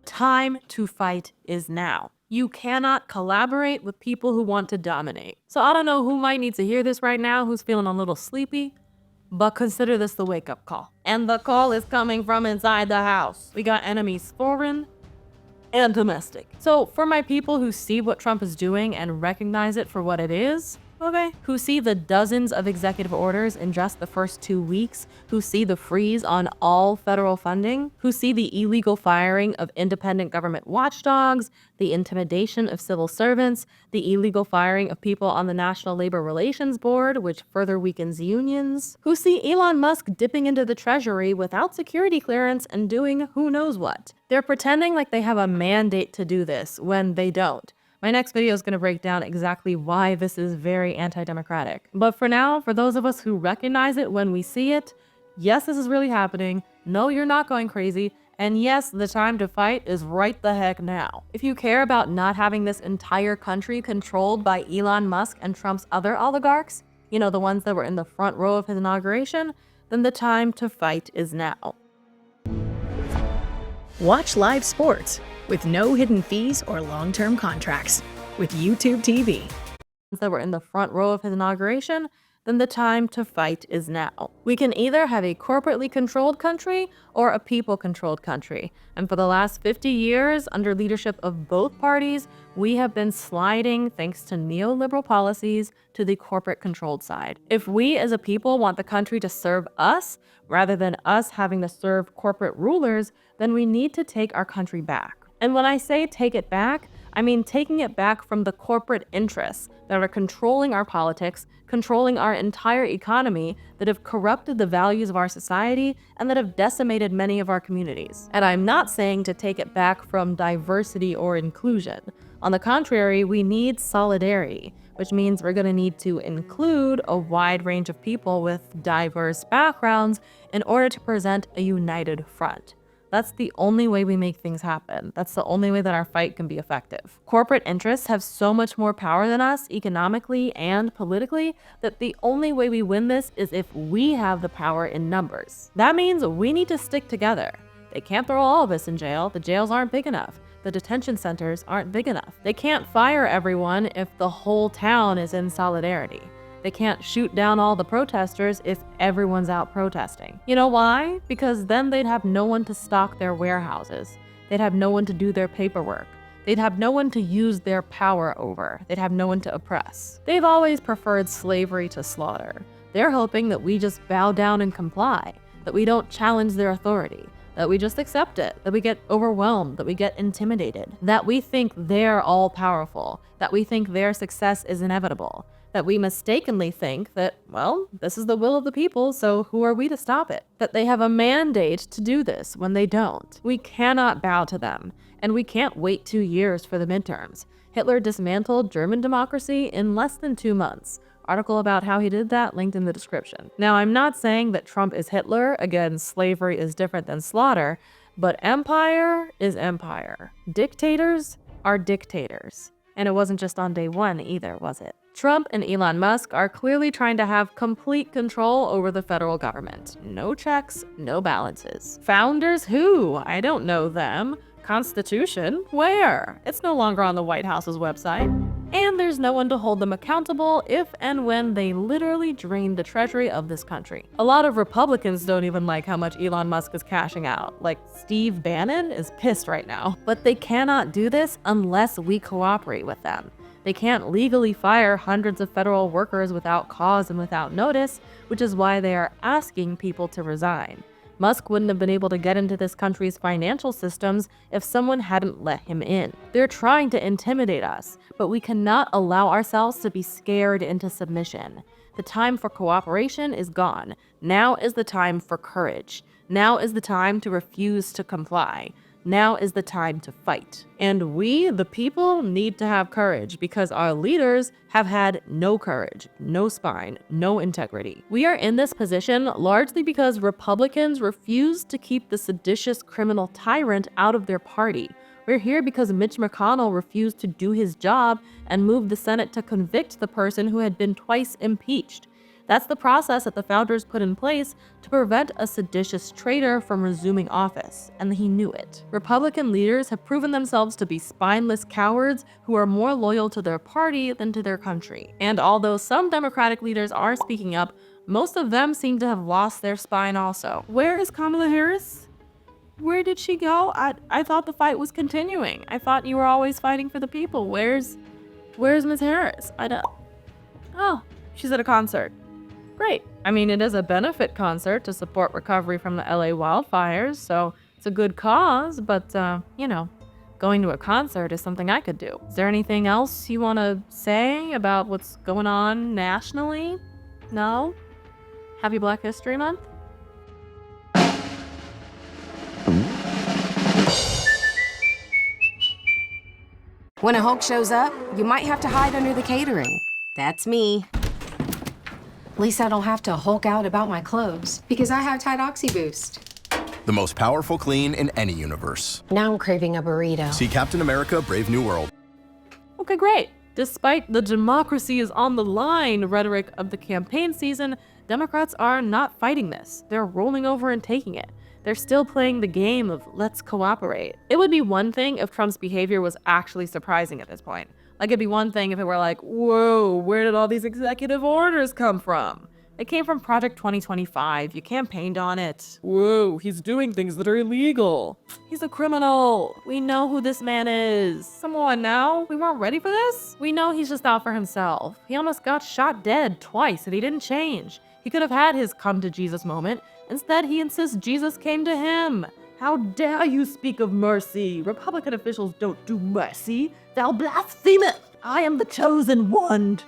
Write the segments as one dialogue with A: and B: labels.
A: Time to fight is now. You cannot collaborate with people who want to dominate. So I don't know who might need to hear this right now, who's feeling a little sleepy, but consider this the wake-up call. And the call is coming from inside the house. We got enemies foreign and domestic. So for my people who see what Trump is doing and recognize it for what it is, okay, who see the dozens of executive orders in just the first 2 weeks, who see the freeze on all federal funding, who see the illegal firing of independent government watchdogs, the intimidation of civil servants, the illegal firing of people on the National Labor Relations Board, which further weakens unions, who see Elon Musk dipping into the treasury without security clearance and doing who knows what. They're pretending like they have a mandate to do this when they don't. My next video is going to break down exactly why this is very anti-democratic. But for now, for those of us who recognize it when we see it, yes, this is really happening. No, you're not going crazy. And yes, the time to fight is right the heck now. If you care about not having this entire country controlled by Elon Musk and Trump's other oligarchs, you know, the ones that were in the front row of his inauguration, then the time to fight is now.
B: Watch live sports with no hidden fees or long-term contracts with YouTube TV.
A: That were in the front row of his inauguration, then the time to fight is now. We can either have a corporately controlled country or a people-controlled country. And for the last 50 years, under leadership of both parties, we have been sliding, thanks to neoliberal policies, to the corporate-controlled side. If we as a people want the country to serve us, rather than us having to serve corporate rulers, then we need to take our country back. And when I say take it back, I mean taking it back from the corporate interests that are controlling our politics, controlling our entire economy, that have corrupted the values of our society, and that have decimated many of our communities. And I'm not saying to take it back from diversity or inclusion. On the contrary, we need solidarity, which means we're going to need to include a wide range of people with diverse backgrounds in order to present a united front. That's the only way we make things happen. That's the only way that our fight can be effective. Corporate interests have so much more power than us economically and politically that the only way we win this is if we have the power in numbers. That means we need to stick together. They can't throw all of us in jail. The jails aren't big enough. The detention centers aren't big enough. They can't fire everyone if the whole town is in solidarity. They can't shoot down all the protesters if everyone's out protesting. You know why? Because then they'd have no one to stock their warehouses. They'd have no one to do their paperwork. They'd have no one to use their power over. They'd have no one to oppress. They've always preferred slavery to slaughter. They're hoping that we just bow down and comply, that we don't challenge their authority, that we just accept it, that we get overwhelmed, that we get intimidated, that we think they're all powerful, that we think their success is inevitable, that we mistakenly think that, well, this is the will of the people, so who are we to stop it? That they have a mandate to do this when they don't. We cannot bow to them, and we can't wait 2 years for the midterms. Hitler dismantled German democracy in less than 2 months. Article about how he did that linked in the description. Now, I'm not saying that Trump is Hitler. Again, slavery is different than slaughter, but empire is empire. Dictators are dictators. And it wasn't just on day one either, was it? Trump and Elon Musk are clearly trying to have complete control over the federal government. No checks, no balances. Founders who? I don't know them. Constitution? Where? It's no longer on the White House's website. And there's no one to hold them accountable if and when they literally drain the treasury of this country. A lot of Republicans don't even like how much Elon Musk is cashing out. Like, Steve Bannon is pissed right now. But they cannot do this unless we cooperate with them. They can't legally fire hundreds of federal workers without cause and without notice, which is why they are asking people to resign. Musk wouldn't have been able to get into this country's financial systems if someone hadn't let him in. They're trying to intimidate us, but we cannot allow ourselves to be scared into submission. The time for cooperation is gone. Now is the time for courage. Now is the time to refuse to comply. Now is the time to fight. And we, the people, need to have courage because our leaders have had no courage, no spine, no integrity. We are in this position largely because Republicans refused to keep the seditious criminal tyrant out of their party. We're here because Mitch McConnell refused to do his job and moved the Senate to convict the person who had been twice impeached. That's the process that the founders put in place to prevent a seditious traitor from resuming office, and he knew it. Republican leaders have proven themselves to be spineless cowards who are more loyal to their party than to their country. And although some Democratic leaders are speaking up, most of them seem to have lost their spine also. Where is Kamala Harris? Where did she go? I thought the fight was continuing. I thought you were always fighting for the people. Where's Ms. Harris? I don't... Oh, she's at a concert. Great. I mean, it is a benefit concert to support recovery from the LA wildfires, so it's a good cause, but, going to a concert is something I could do. Is there anything else you want to say about what's going on nationally? No? Happy Black History Month?
C: When a Hulk shows up, you might have to hide under the catering. That's me. At least I don't have to Hulk out about my clothes because I have Tide Oxy Boost.
D: The most powerful clean in any universe.
C: Now I'm craving a burrito.
D: See Captain America: Brave New World.
A: Okay, great. Despite the democracy is on the line rhetoric of the campaign season, Democrats are not fighting this. They're rolling over and taking it. They're still playing the game of let's cooperate. It would be one thing if Trump's behavior was actually surprising at this point. Like, it'd be one thing if it were like, whoa, where did all these executive orders come from? They came from Project 2025. You campaigned on it. Whoa, he's doing things that are illegal. He's a criminal. We know who this man is. Come on now. We weren't ready for this? We know he's just out for himself. He almost got shot dead twice and he didn't change. He could have had his come to Jesus moment. Instead, he insists Jesus came to him. How dare you speak of mercy? Republican officials don't do mercy. Thou blasphemest! I am the chosen one.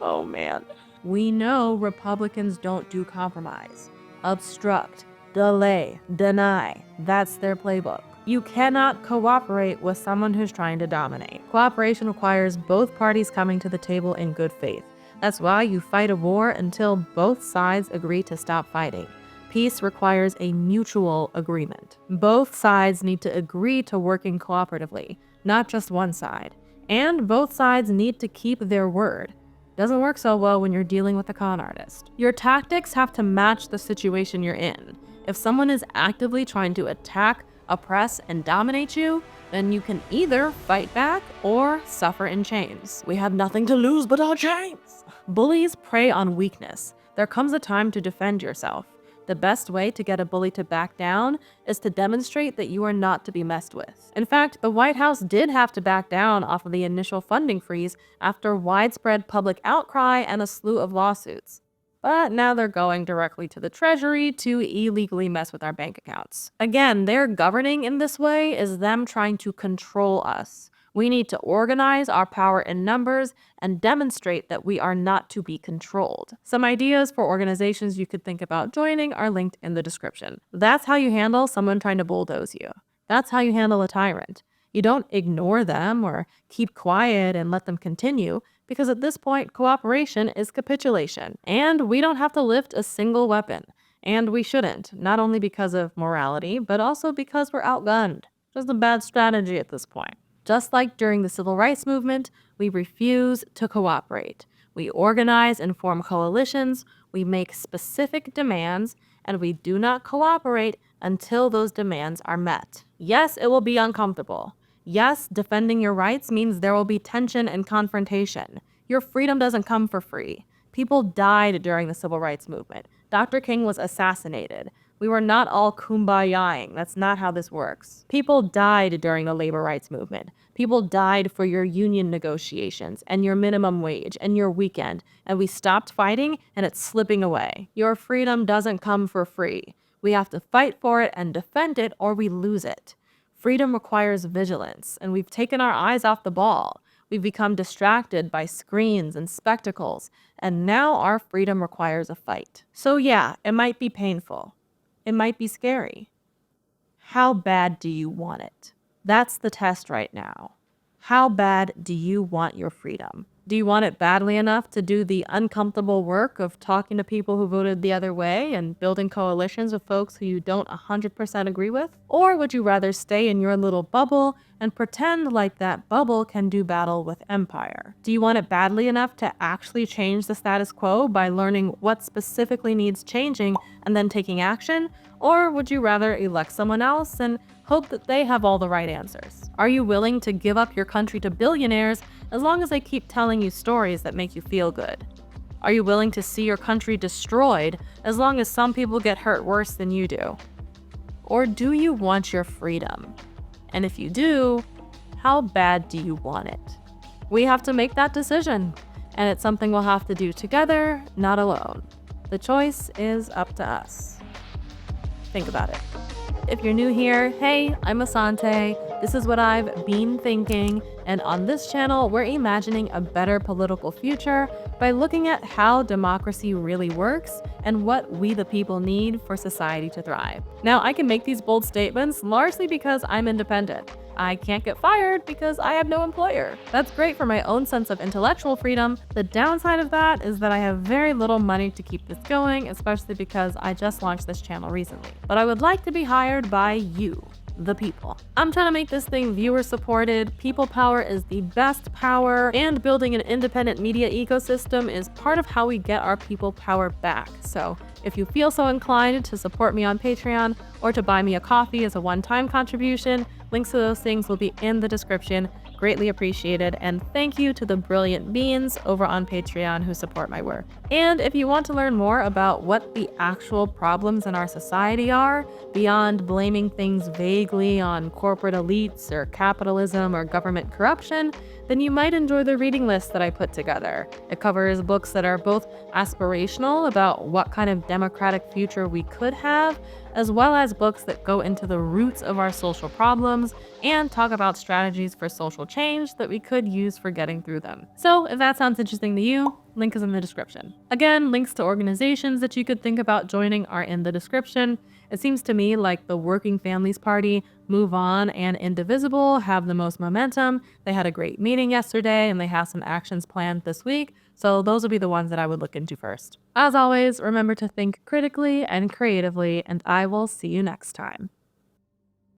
A: Oh, man. We know Republicans don't do compromise. Obstruct, delay, deny. That's their playbook. You cannot cooperate with someone who's trying to dominate. Cooperation requires both parties coming to the table in good faith. That's why you fight a war until both sides agree to stop fighting. Peace requires a mutual agreement. Both sides need to agree to working cooperatively, not just one side. And both sides need to keep their word. Doesn't work so well when you're dealing with a con artist. Your tactics have to match the situation you're in. If someone is actively trying to attack, oppress, and dominate you, then you can either fight back or suffer in chains. We have nothing to lose but our chains. Bullies prey on weakness. There comes a time to defend yourself. The best way to get a bully to back down is to demonstrate that you are not to be messed with. In fact, the White House did have to back down off of the initial funding freeze after widespread public outcry and a slew of lawsuits. But now they're going directly to the Treasury to illegally mess with our bank accounts. Again, their governing in this way is them trying to control us. We need to organize our power in numbers and demonstrate that we are not to be controlled. Some ideas for organizations you could think about joining are linked in the description. That's how you handle someone trying to bulldoze you. That's how you handle a tyrant. You don't ignore them or keep quiet and let them continue, because at this point, cooperation is capitulation. And we don't have to lift a single weapon. And we shouldn't, not only because of morality, but also because we're outgunned. Just a bad strategy at this point. Just like during the Civil Rights Movement, we refuse to cooperate. We organize and form coalitions, we make specific demands, and we do not cooperate until those demands are met. Yes, it will be uncomfortable. Yes, defending your rights means there will be tension and confrontation. Your freedom doesn't come for free. People died during the Civil Rights Movement. Dr. King was assassinated. We were not all kumbayaing. That's not how this works. People died during the labor rights movement. People died for your union negotiations and your minimum wage and your weekend, and we stopped fighting and it's slipping away. Your freedom doesn't come for free. We have to fight for it and defend it or we lose it. Freedom requires vigilance, and we've taken our eyes off the ball. We've become distracted by screens and spectacles, and now our freedom requires a fight. So yeah, it might be painful. It might be scary. How bad do you want it? That's the test right now. How bad do you want your freedom? Do you want it badly enough to do the uncomfortable work of talking to people who voted the other way and building coalitions with folks who you don't 100% agree with? Or would you rather stay in your little bubble and pretend like that bubble can do battle with empire? Do you want it badly enough to actually change the status quo by learning what specifically needs changing and then taking action? Or would you rather elect someone else and hope that they have all the right answers? Are you willing to give up your country to billionaires as long as they keep telling you stories that make you feel good? Are you willing to see your country destroyed as long as some people get hurt worse than you do? Or do you want your freedom? And if you do, how bad do you want it? We have to make that decision, and it's something we'll have to do together, not alone. The choice is up to us. Think about it. If you're new here, hey, I'm Asante. This is what I've been thinking, and on this channel, we're imagining a better political future by looking at how democracy really works and what we the people need for society to thrive. Now, I can make these bold statements largely because I'm independent. I can't get fired because I have no employer. That's great for my own sense of intellectual freedom. The downside of that is that I have very little money to keep this going, especially because I just launched this channel recently. But I would like to be hired by you, the people. I'm trying to make this thing viewer supported. People power is the best power, and building an independent media ecosystem is part of how we get our people power back. So if you feel so inclined to support me on Patreon or to buy me a coffee as a one-time contribution, links to those things will be in the description. Greatly appreciated, and thank you to the brilliant beings over on Patreon who support my work. And if you want to learn more about what the actual problems in our society are, beyond blaming things vaguely on corporate elites or capitalism or government corruption, then you might enjoy the reading list that I put together. It covers books that are both aspirational about what kind of democratic future we could have, as well as books that go into the roots of our social problems and talk about strategies for social change that we could use for getting through them. So if that sounds interesting to you, link is in the description. Again, links to organizations that you could think about joining are in the description. It seems to me like the Working Families Party, Move On, and Indivisible have the most momentum. They had a great meeting yesterday and they have some actions planned this week, so those will be the ones that I would look into first. As always, remember to think critically and creatively, and I will see you next time.